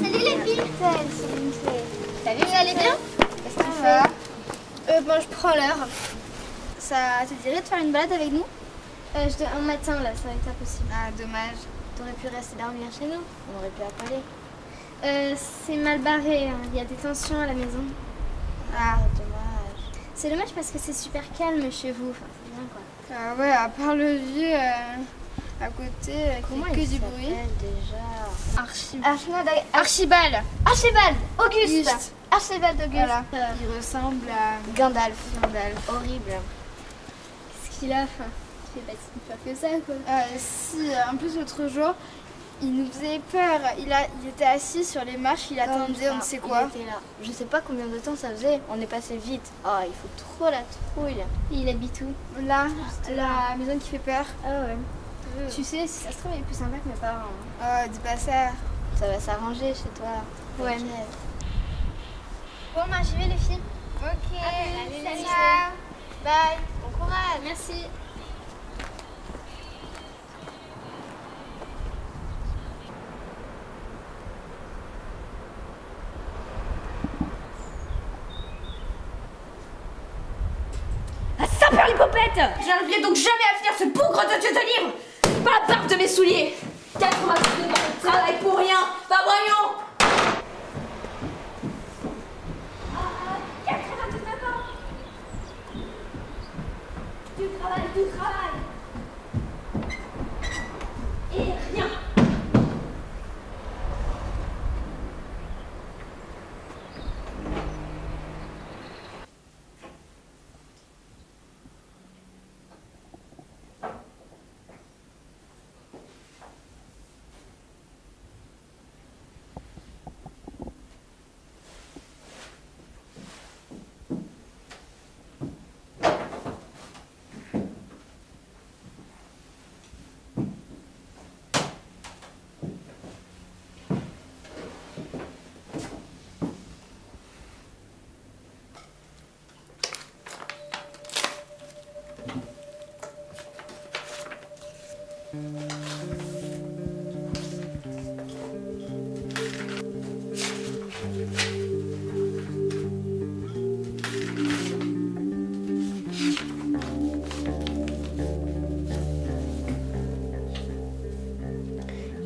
salut les filles. Salut, vous allez bien? Qu'est-ce que tu fais? Bon, je prends l'heure. Ça te dirait de faire une balade avec nous? Je dois un matin là, ça va être impossible. Ah, dommage. T'aurais pu rester dormir chez nous. On aurait pu en parler. C'est mal barré, hein. Il y a des tensions à la maison. Ah, dommage. C'est dommage parce que c'est super calme chez vous. Enfin, c'est bien quoi. Ah ouais, à part le vieux à côté, Comment que il du bruit. déjà? Archibald. Archibald Auguste. Auguste. Archibald Auguste. Voilà. Il ressemble à Gandalf. Gandalf. Horrible. Qu'est-ce qu'il a? Enfin, il fait pas si peur que ça quoi. Si, en plus l'autre jour, il nous faisait peur. Il était assis sur les marches, il attendait on ne sait quoi. Il était là. Je sais pas combien de temps ça faisait. On est passé vite. Oh, il faut trop la trouille. Il habite où? Là, la maison qui fait peur. Ah ouais. Tu sais, si ça se trouve, il est plus sympa que mes parents. Oh, dis pas ça. Ça va s'arranger chez toi. Ouais. T'inquiète. Bon, bah, j'y vais les filles. Ok. Allez, salut. les Bye. Bon courage. Merci. Ah, saperlipopette! J'arriverai donc jamais à finir ce bougre de Dieu de livre! Pas la barbe de mes souliers! 80 heures de travail pour rien! Bah voyons! 99 ans! Du travail! Et rien!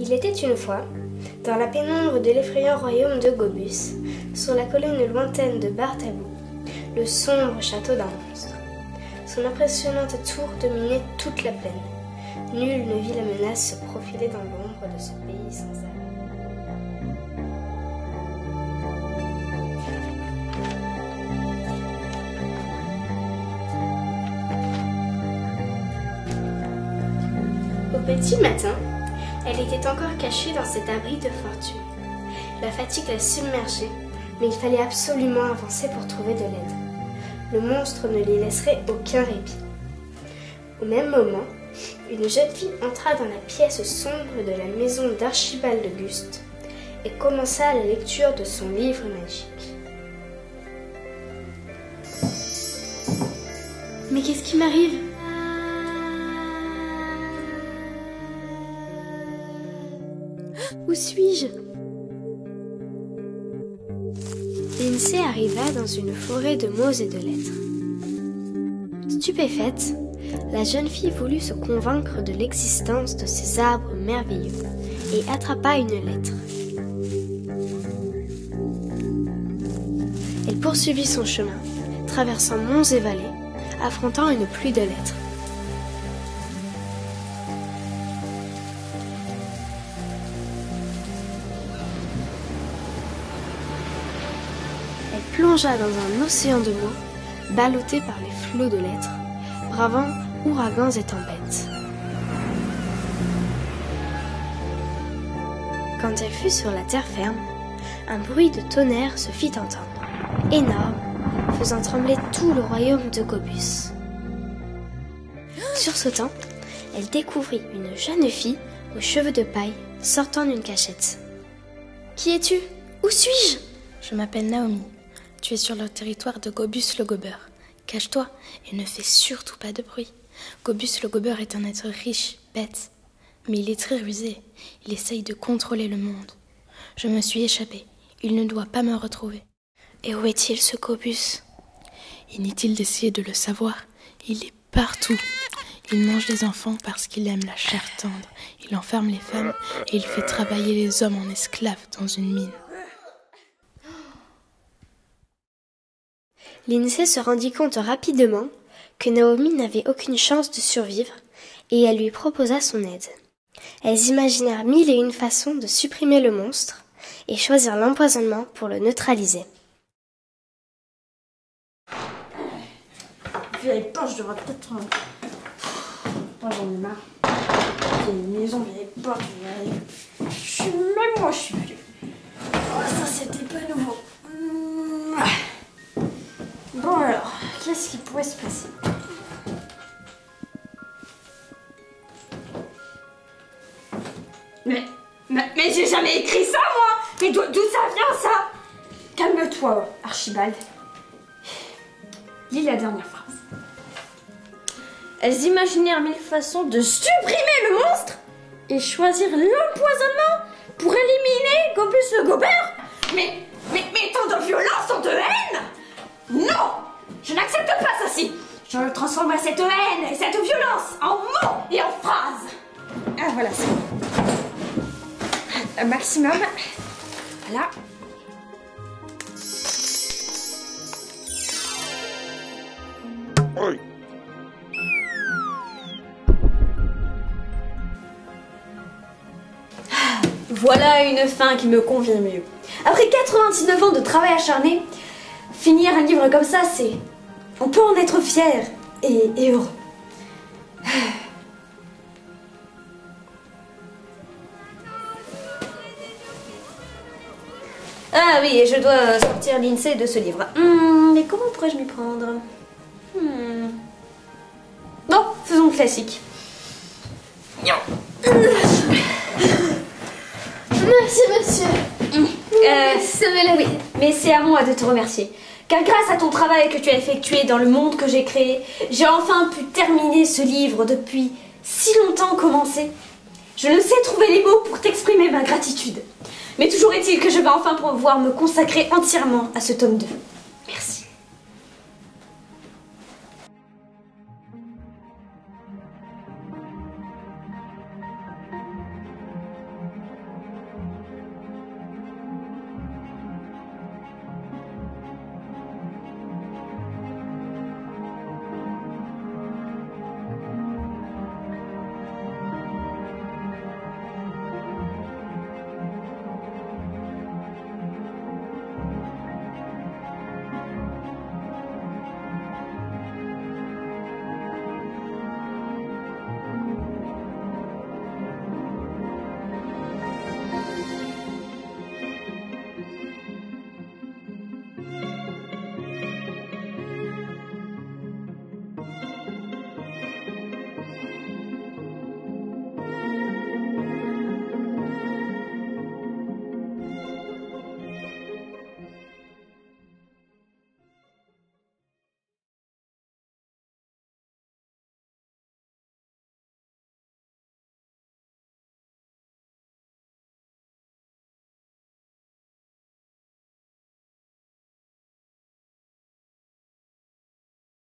Il était une fois, dans la pénombre de l'effrayant royaume de Gobus, sur la colline lointaine de Bartabou, le sombre château d'un monstre. Son impressionnante tour dominait toute la plaine. Nul ne vit la menace se profiler dans l'ombre de ce pays sans arrêt. Au petit matin, elle était encore cachée dans cet abri de fortune. La fatigue la submergeait, mais il fallait absolument avancer pour trouver de l'aide. Le monstre ne lui laisserait aucun répit. Au même moment, une jeune fille entra dans la pièce sombre de la maison d'Archibald Auguste et commença la lecture de son livre magique. Mais qu'est-ce qui m'arrive ? Où suis-je ? Lindsay arriva dans une forêt de mots et de lettres. Stupéfaite, la jeune fille voulut se convaincre de l'existence de ces arbres merveilleux et attrapa une lettre. Elle poursuivit son chemin, traversant monts et vallées, affrontant une pluie de lettres. Elle plongea dans un océan de mots, ballottée par les flots de lettres, bravant ouragans et tempêtes. Quand elle fut sur la terre ferme, un bruit de tonnerre se fit entendre, énorme, faisant trembler tout le royaume de Gobus. Sursautant, elle découvrit une jeune fille aux cheveux de paille sortant d'une cachette. « Qui es-tu ? Où suis-je » ? Je m'appelle Naomi. Tu es sur le territoire de Gobus le Gobeur. Cache-toi et ne fais surtout pas de bruit. Gobus le Gobeur est un être riche, bête. Mais il est très rusé. Il essaye de contrôler le monde. Je me suis échappée. Il ne doit pas me retrouver. Et où est-il, ce Gobus? Inutile d'essayer de le savoir. Il est partout. Il mange les enfants parce qu'il aime la chair tendre. Il enferme les femmes et il fait travailler les hommes en esclaves dans une mine. Lindsay se rendit compte rapidement que Naomi n'avait aucune chance de survivre et elle lui proposa son aide. Elles imaginèrent 1001 façons de supprimer le monstre et choisirent l'empoisonnement pour le neutraliser. Vieille porte, je devrais peut-être... Moi j'en ai marre. Vieille maison, vieille porte, vieille... Même moi je suis vieux. Oh, ça c'était pas nouveau. Bon alors, qu'est-ce qui pourrait se passer? Mais j'ai jamais écrit ça moi! Mais d'où ça vient ça? Calme-toi, Archibald. Lis la dernière phrase. Elles imaginèrent 1000 façons de supprimer le monstre et choisir l'empoisonnement pour éliminer Gobus le Gobeur. Mais tant de violence, tant de haine! Non! Je n'accepte pas ceci! Je transformerai cette haine et cette violence en mots et en phrases! Ah voilà, c'est bon. Un maximum. Voilà. Oui. Voilà une fin qui me convient mieux. Après 99 ans de travail acharné, finir un livre comme ça, c'est... On peut en être fier et heureux. Ah oui, et je dois sortir Lindsay de ce livre. Mais comment pourrais-je m'y prendre? Bon, faisons le classique. Merci, monsieur. Oui, mais c'est à moi de te remercier. Car grâce à ton travail que tu as effectué dans le monde que j'ai créé, j'ai enfin pu terminer ce livre depuis si longtemps commencé. Je ne sais trouver les mots pour t'exprimer ma gratitude. Mais toujours est-il que je vais enfin pouvoir me consacrer entièrement à ce tome 2. Merci.